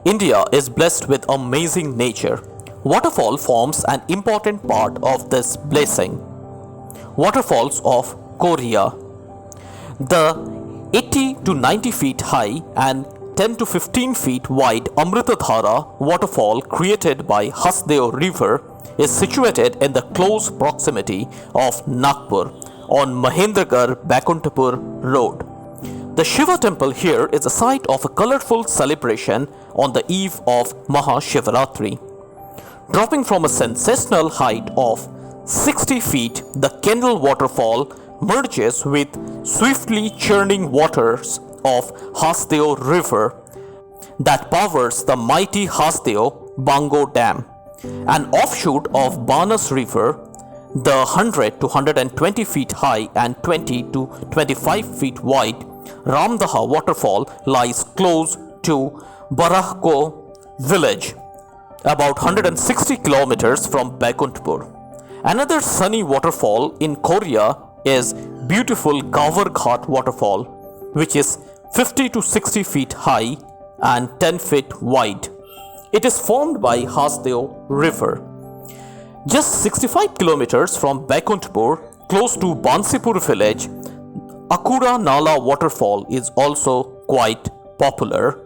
India is blessed with amazing nature. Waterfall forms an important part of this blessing. Waterfalls of Koriya. The 80 to 90 feet high and 10 to 15 feet wide Amritadhara waterfall created by Hasdeo River is situated in the close proximity of Nagpur on Mahendragarh Bakuntapur Road. The Shiva temple here is a site of a colorful celebration on the eve of Mahashivaratri. Dropping from a sensational height of 60 feet, the Kendall waterfall merges with swiftly churning waters of Hasdeo River that powers the mighty Hasdeo Bango Dam. An offshoot of Banas River, the 100 to 120 feet high and 20 to 25 feet wide Ramdaha waterfall lies close to Barahko village, about 160 kilometers from Baikuntpur. Another sunny waterfall in Koirya is beautiful Gavar Ghat waterfall, which is 50 to 60 feet high and 10 feet wide. It is formed by Hasdeo River. Just 65 kilometers from Baikuntpur, close to Bansipur village, Akura Nala waterfall is also quite popular.